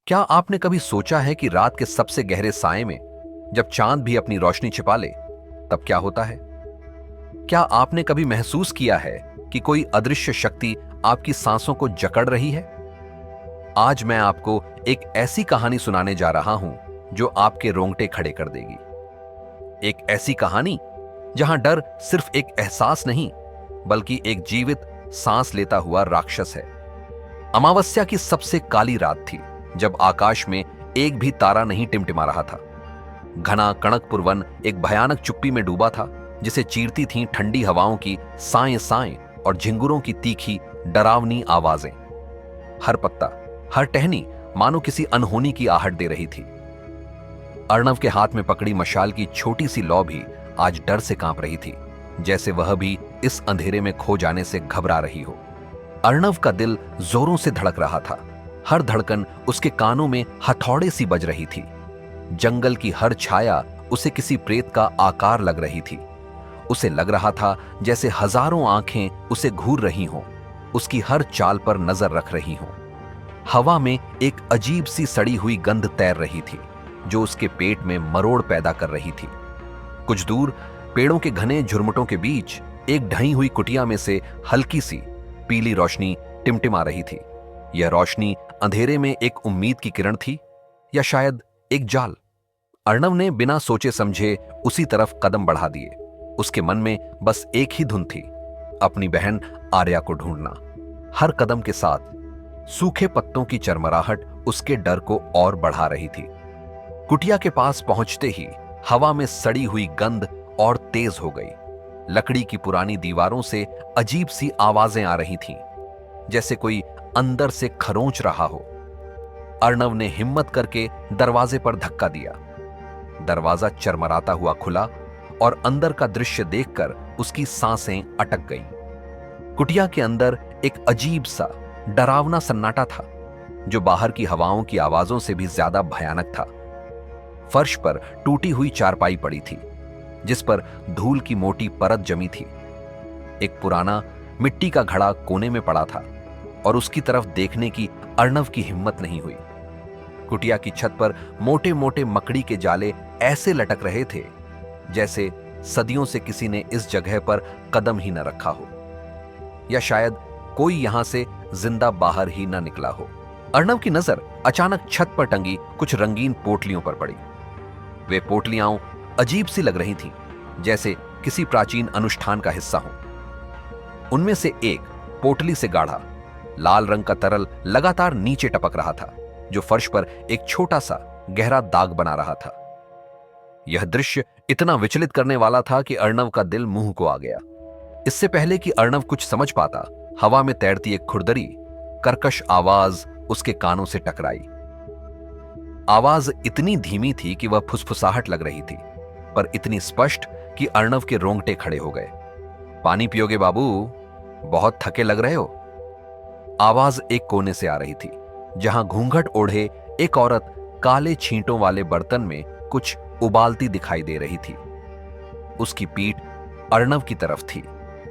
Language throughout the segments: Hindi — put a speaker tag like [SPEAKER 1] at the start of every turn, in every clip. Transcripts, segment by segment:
[SPEAKER 1] क्या आपने कभी सोचा है कि रात के सबसे गहरे साए में जब चांद भी अपनी रोशनी छिपा ले तब क्या होता है? क्या आपने कभी महसूस किया है कि कोई अदृश्य शक्ति आपकी सांसों को जकड़ रही है? आज मैं आपको एक ऐसी कहानी सुनाने जा रहा हूं जो आपके रोंगटे खड़े कर देगी। एक ऐसी कहानी जहां डर सिर्फ एक एहसास नहीं बल्कि एक जीवित सांस लेता हुआ राक्षस है। अमावस्या की सबसे काली रात थी जब आकाश में एक भी तारा नहीं टिमटिमा रहा था। घना कणकपुर वन एक भयानक चुप्पी में डूबा था जिसे चीरती थीं ठंडी हवाओं की साएं साएं और झिंगुरों की तीखी डरावनी आवाजें। हर पत्ता, हर टहनी मानो किसी अनहोनी की आहट दे रही थी। अर्णव के हाथ में पकड़ी मशाल की छोटी सी लौ भी आज डर से कांप रही थी, जैसे वह भी इस अंधेरे में खो जाने से घबरा रही हो। अर्णव का दिल जोरों से धड़क रहा था। हर धड़कन उसके कानों में हथौड़े सी बज रही थी। जंगल की हर छाया उसे किसी प्रेत का आकार लग रही थी। उसे लग रहा था जैसे हजारों आंखें उसे घूर रही हों, उसकी हर चाल पर नजर रख रही हों। हवा में एक अजीब सी सड़ी हुई गंध तैर रही थी जो उसके पेट में मरोड़ पैदा कर रही थी। कुछ दूर पेड़ों के घने झुरमुटों के बीच एक ढही हुई कुटिया में से हल्की सी पीली रोशनी टिमटिमा रही थी। यह रोशनी अंधेरे में एक उम्मीद की किरण थी या शायद एक जाल। अर्णव ने बिना सोचे समझे उसी तरफ कदम बढ़ा दिए। उसके मन में बस एक ही धुन थी, अपनी बहन आर्या को ढूंढना। हर कदम के साथ सूखे पत्तों की चरमराहट उसके डर को और बढ़ा रही थी। कुटिया के पास पहुंचते ही हवा में सड़ी हुई गंध और तेज हो गई। लकड़ी की पुरानी दीवारों से अजीब सी आवाजें आ रही थीं, जैसे कोई अंदर से खरोंच रहा हो। अर्णव ने हिम्मत करके दरवाजे पर धक्का दिया। दरवाजा चरमराता हुआ खुला और अंदर का दृश्य देखकर उसकी सांसें अटक गईं। कुटिया के अंदर एक अजीब सा डरावना सन्नाटा था जो बाहर की हवाओं की आवाजों से भी ज्यादा भयानक था। फर्श पर टूटी हुई चारपाई पड़ी थी जिस पर धूल की मोटी परत जमी थी। एक पुराना मिट्टी का घड़ा कोने में पड़ा था और उसकी तरफ देखने की अर्णव की हिम्मत नहीं हुई। कुटिया की छत पर मोटे मोटे मकड़ी के जाले ऐसे लटक रहे थे जैसे सदियों से किसी ने इस जगह पर कदम ही न रखा हो, या शायद कोई यहां से जिंदा बाहर ही न निकला हो। अर्णव की नजर अचानक छत पर टंगी कुछ रंगीन पोटलियों पर पड़ी। वे पोटलियां अजीब सी लग रही थीं, जैसे किसी प्राचीन अनुष्ठान का हिस्सा हो। उनमें से एक पोटली से गाढ़ा लाल रंग का तरल लगातार नीचे टपक रहा था जो फर्श पर एक छोटा सा गहरा दाग बना रहा था। यह दृश्य इतना विचलित करने वाला था कि अर्णव का दिल मुंह को आ गया। इससे पहले कि अर्णव कुछ समझ पाता, हवा में तैरती एक खुरदरी कर्कश आवाज उसके कानों से टकराई। आवाज इतनी धीमी थी कि वह फुसफुसाहट लग रही थी, पर इतनी स्पष्ट कि अर्णव के रोंगटे खड़े हो गए। पानी पियोगे बाबू? बहुत थके लग रहे हो। आवाज एक कोने से आ रही थी जहां घूंघट ओढ़े एक औरत काले छींटों वाले बर्तन में कुछ उबालती दिखाई दे रही थी। उसकी पीठ अर्णव की तरफ थी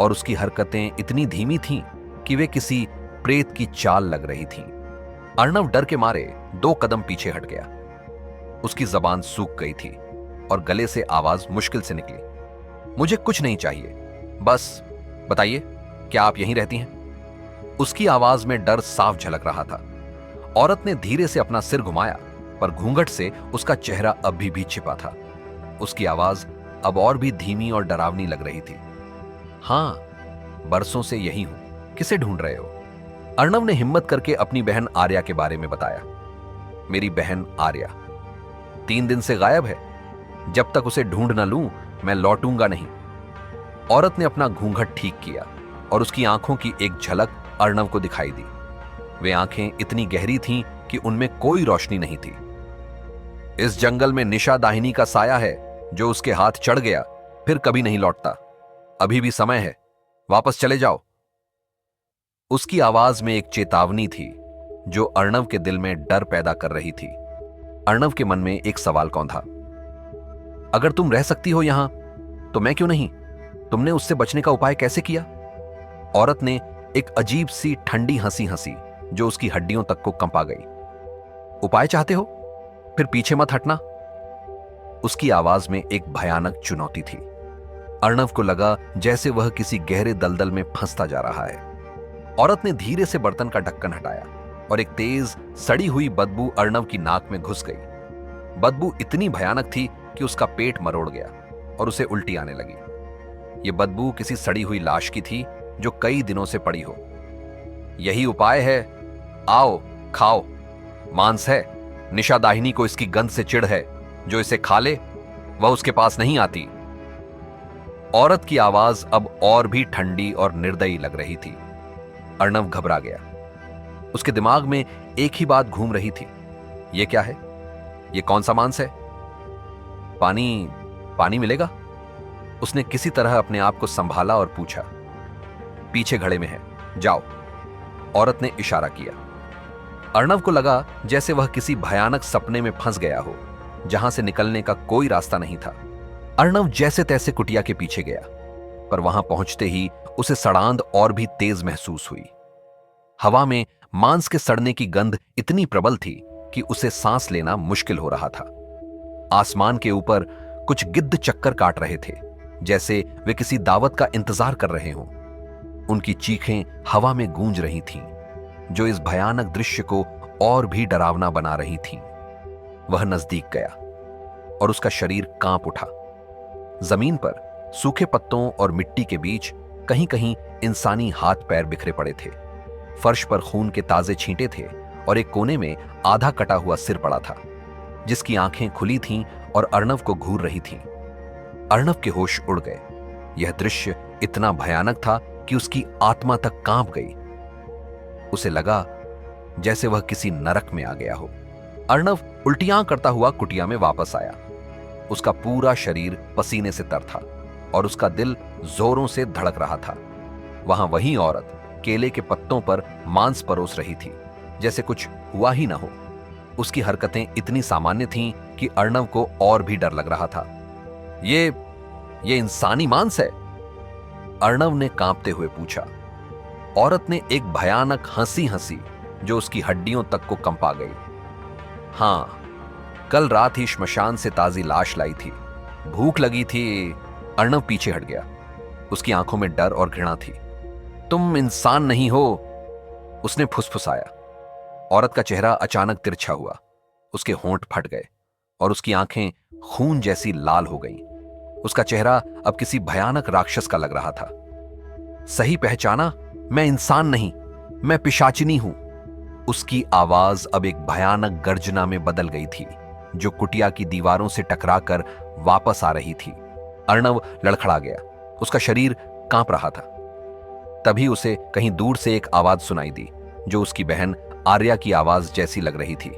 [SPEAKER 1] और उसकी हरकतें इतनी धीमी थीं कि वे किसी प्रेत की चाल लग रही थीं। अर्णव डर के मारे 2 कदम पीछे हट गया। उसकी जबान सूख गई थी और गले से आवाज मुश्किल से निकली, मुझे कुछ नहीं चाहिए, बस बताइए क्या आप यहीं रहती हैं? उसकी आवाज में डर साफ झलक रहा था। औरत ने धीरे से अपना सिर घुमाया, पर घूंघट से उसका चेहरा अभी भी छिपा था। उसकी आवाज अब और भी धीमी और डरावनी लग रही थी। हां, बरसों से यही हूं, किसे ढूंढ रहे हो? अर्णव ने हिम्मत करके अपनी बहन आर्या के बारे में बताया। मेरी बहन आर्या 3 दिन से गायब है। जब तक उसे ढूंढ न लूं मैं लौटूंगा नहीं। औरत ने अपना घूंघट ठीक किया और उसकी आंखों की एक झलक अर्णव को दिखाई दी। वे आंखें इतनी गहरी थीं कि उनमें कोई रोशनी नहीं थी। इस जंगल में निशा दाहिनी का साया है जो उसके हाथ चढ़ गया फिर कभी नहीं लौटता। अभी भी समय है, वापस चले जाओ। उसकी आवाज में एक चेतावनी थी जो अर्णव के दिल में डर पैदा कर रही थी। अर्णव के मन में एक सवाल कौंधा, अगर तुम रह सकती हो यहां तो मैं क्यों नहीं? तुमने उससे बचने का उपाय कैसे किया? औरत ने एक अजीब सी ठंडी हंसी हंसी जो उसकी हड्डियों तक को कंपा गई। उपाय चाहते हो? फिर पीछे मत हटना। उसकी आवाज में एक भयानक चुनौती थी। अर्णव को लगा जैसे वह किसी गहरे दलदल में फंसता जा रहा है। औरत ने धीरे से बर्तन का ढक्कन हटाया और एक तेज सड़ी हुई बदबू अर्णव की नाक में घुस गई। बदबू इतनी भयानक थी कि उसका पेट मरोड़ गया और उसे उल्टी आने लगी। यह बदबू किसी सड़ी हुई लाश की थी जो कई दिनों से पड़ी हो। यही उपाय है, आओ खाओ। मांस है, निशा दाहिनी को इसकी गंध से चिढ़ है। जो इसे खा ले वह उसके पास नहीं आती। औरत की आवाज अब और भी ठंडी और निर्दयी लग रही थी। अर्णव घबरा गया। उसके दिमाग में एक ही बात घूम रही थी, यह क्या है? यह कौन सा मांस है? पानी मिलेगा? उसने किसी तरह अपने आप को संभाला और पूछा। पीछे घड़े में है, जाओ। औरत ने इशारा किया। अर्णव को लगा जैसे वह किसी भयानक सपने में फंस गया हो, जहां से निकलने का कोई रास्ता नहीं था। अर्णव जैसे तैसे कुटिया के पीछे गया, पर वहां पहुंचते ही उसे सड़ांध और भी तेज महसूस हुई। हवा में मांस के सड़ने की गंध इतनी प्रबल थी कि उसे सांस लेना मुश्किल हो रहा था। आसमान के ऊपर कुछ गिद्ध चक्कर काट रहे थे, जैसे वे किसी दावत का इंतजार कर रहे हों। उनकी चीखें हवा में गूंज रही थीं, जो इस भयानक दृश्य को और भी डरावना बना रही थीं। वह नजदीक गया और उसका शरीर कांप उठा। जमीन पर सूखे पत्तों और मिट्टी के बीच कहीं कहीं इंसानी हाथ पैर बिखरे पड़े थे। फर्श पर खून के ताजे छींटे थे और एक कोने में आधा कटा हुआ सिर पड़ा था, जिसकी आंखें खुली थीं और अर्णव को घूर रही थीं। अर्णव के होश उड़ गए। यह दृश्य इतना भयानक था कि उसकी आत्मा तक कांप गई। उसे लगा जैसे वह किसी नरक में आ गया हो। अर्णव उल्टियां करता हुआ कुटिया में वापस आया। उसका पूरा शरीर पसीने से तर था और उसका दिल जोरों से धड़क रहा था। वहां वही औरत केले के पत्तों पर मांस परोस रही थी, जैसे कुछ हुआ ही ना हो। उसकी हरकतें इतनी सामान्य थीं कि अर्णव को और भी डर लग रहा था। ये इंसानी मांस है? अर्णव ने कांपते हुए पूछा। औरत ने एक भयानक हंसी हंसी जो उसकी हड्डियों तक को कंपा गई। हां, कल रात ही श्मशान से ताजी लाश लाई थी। भूख लगी थी। अर्णव पीछे हट गया। उसकी आंखों में डर और घृणा थी। तुम इंसान नहीं हो, उसने फुसफुसाया। औरत का चेहरा अचानक तिरछा हुआ। उसके होंठ फट गए और उसकी आंखें खून जैसी लाल हो गईं। उसका चेहरा अब किसी भयानक राक्षस का लग रहा था। सही पहचाना, मैं इंसान नहीं, मैं पिशाचिनी हूं। उसकी आवाज अब एक भयानक गर्जना में बदल गई थी, जो कुटिया की दीवारों से टकराकर वापस आ रही थी। अर्णव लड़खड़ा गया। उसका शरीर कांप रहा था। तभी उसे कहीं दूर से एक आवाज सुनाई दी, जो उसकी बहन आर्या की आवाज जैसी लग रही थी।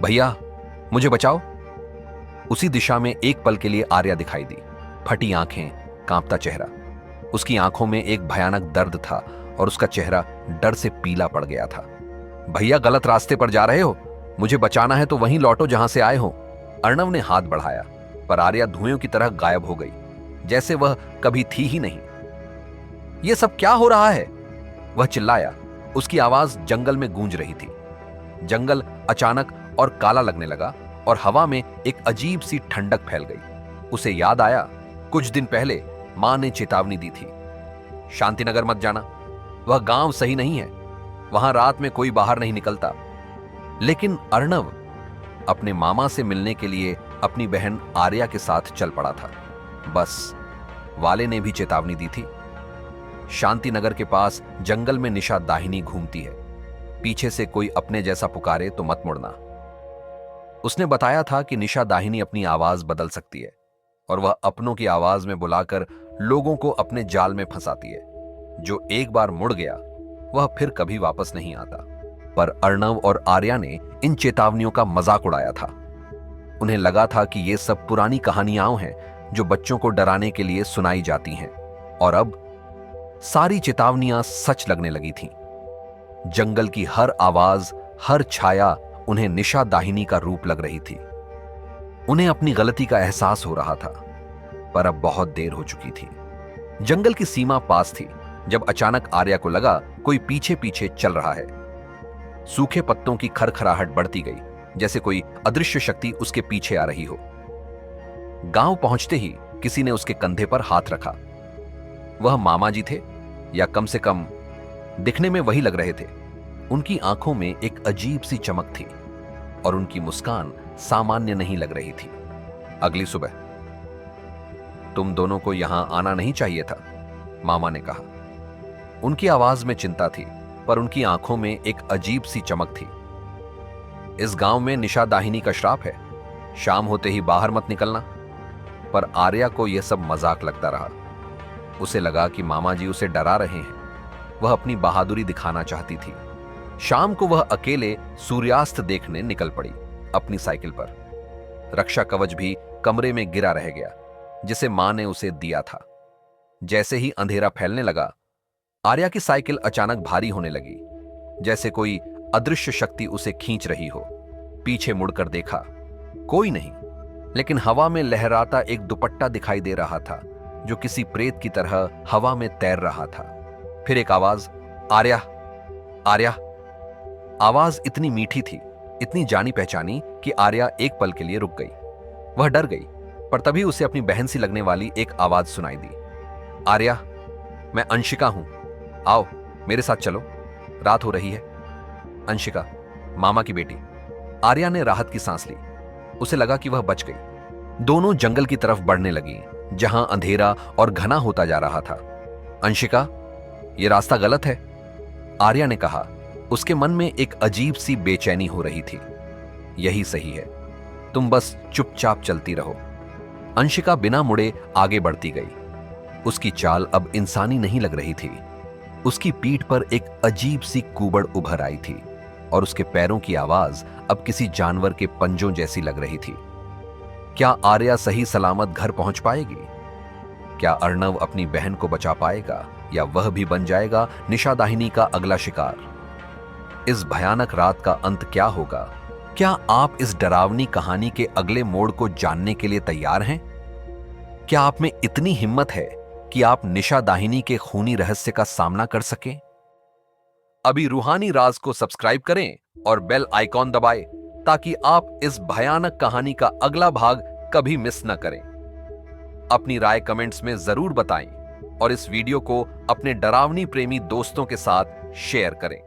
[SPEAKER 1] भैया, मुझे बचाओ। उसी दिशा में एक पल के लिए आर्या दिखाई दी। फटी आंखें, कांपता चेहरा। उसकी आंखों में एक भयानक दर्द था और उसका चेहरा डर से पीला पड़ गया था। भैया, गलत रास्ते पर जा रहे हो। मुझे बचाना है तो वहीं लौटो जहां से आए हो। अर्णव ने हाथ बढ़ाया, पर आर्या धुएं की तरह गायब हो गई, जैसे वह कभी थी ही नहीं। यह सब क्या हो रहा है? वह चिल्लाया। उसकी आवाज जंगल में गूंज रही थी। जंगल अचानक और काला लगने लगा और हवा में एक अजीब सी ठंडक फैल गई। उसे याद आया, कुछ दिन पहले मां ने चेतावनी दी थी, शांतिनगर मत जाना। वह गांव सही नहीं है, वहां रात में कोई बाहर नहीं निकलता। लेकिन अर्णव अपने मामा से मिलने के लिए अपनी बहन आर्या के साथ चल पड़ा था। बस वाले ने भी चेतावनी दी थी, शांतिनगर के पास जंगल में निशा दाहिनी घूमती है। पीछे से कोई अपने जैसा पुकारे तो मत मुड़ना। उसने बताया था कि निशा दाहिनी अपनी आवाज बदल सकती है और वह अपनों की आवाज में बुलाकर लोगों को अपने जाल में फंसाती है। जो एक बार मुड़ गया वह फिर कभी वापस नहीं आता। पर अर्णव और आर्या ने इन चेतावनियों का मजाक उड़ाया था। उन्हें लगा था कि ये सब पुरानी कहानियां हैं जो बच्चों को डराने के लिए सुनाई जाती हैं, और अब सारी चेतावनियां सच लगने लगी थीं। जंगल की हर आवाज, हर छाया उन्हें निशा दाहिनी का रूप लग रही थी। उन्हें अपनी गलती का एहसास हो रहा था, पर अब बहुत देर हो चुकी थी। जंगल की सीमा पास थी जब अचानक आर्या को लगा कोई पीछे पीछे चल रहा है। सूखे पत्तों की खरखराहट बढ़ती गई जैसे कोई अदृश्य शक्ति उसके पीछे आ रही हो। गांव पहुंचते ही किसी ने उसके कंधे पर हाथ रखा। वह मामा जी थे, या कम से कम दिखने में वही लग रहे थे। उनकी आंखों में एक अजीब सी चमक थी और उनकी मुस्कान सामान्य नहीं लग रही थी। अगली सुबह, तुम दोनों को यहां आना नहीं चाहिए था, मामा ने कहा। उनकी आवाज में चिंता थी, पर उनकी आंखों में एक अजीब सी चमक थी। इस गांव में निशा दाहिनी का श्राप है, शाम होते ही बाहर मत निकलना। पर आर्या को यह सब मजाक लगता रहा। उसे लगा कि मामा जी उसे डरा रहे हैं। वह अपनी बहादुरी दिखाना चाहती थी। शाम को वह अकेले सूर्यास्त देखने निकल पड़ी, अपनी साइकिल पर। रक्षा कवच भी कमरे में गिरा रह गया, जिसे मां ने उसे दिया था। जैसे ही अंधेरा फैलने लगा, आर्या की साइकिल अचानक भारी होने लगी, जैसे कोई अदृश्य शक्ति उसे खींच रही हो। पीछे मुड़कर देखा, कोई नहीं, लेकिन हवा में लहराता एक दुपट्टा दिखाई दे रहा था, जो किसी प्रेत की तरह हवा में तैर रहा था। फिर एक आवाज, आर्या, आर्या। आवाज इतनी मीठी थी, इतनी जानी पहचानी कि आर्या एक पल के लिए रुक गई। वह डर गई, पर तभी उसे अपनी बहन सी लगने वाली एक आवाज सुनाई दी। आर्या, मैं अंशिका हूं, आओ मेरे साथ चलो, रात हो रही है। अंशिका, मामा की बेटी। आर्या ने राहत की सांस ली। उसे लगा कि वह बच गई। दोनों जंगल की तरफ बढ़ने लगी, जहां अंधेरा और घना होता जा रहा था। अंशिका, यह रास्ता गलत है, आर्या ने कहा। उसके मन में एक अजीब सी बेचैनी हो रही थी। यही सही है, तुम बस चुपचाप चलती रहो। अंशिका बिना मुड़े आगे बढ़ती गई। उसकी चाल अब इंसानी नहीं लग रही थी। उसकी पीठ पर एक अजीब सी कुबड़ उभर आई थी और उसके पैरों की आवाज अब किसी जानवर के पंजों जैसी लग रही थी। क्या आर्या सही सलामत घर पहुंच पाएगी? क्या अर्णव अपनी बहन को बचा पाएगा, या वह भी बन जाएगा निशा दाहिनी का अगला शिकार? इस भयानक रात का अंत क्या होगा? क्या आप इस डरावनी कहानी के अगले मोड़ को जानने के लिए तैयार हैं? क्या आप में इतनी हिम्मत है कि आप निशा दाहिनी के खूनी रहस्य का सामना कर सकें? अभी रूहानी राज को सब्सक्राइब करें और बेल आइकॉन दबाएं, ताकि आप इस भयानक कहानी का अगला भाग कभी मिस न करें। अपनी राय कमेंट्स में जरूर बताएं और इस वीडियो को अपने डरावनी प्रेमी दोस्तों के साथ शेयर करें।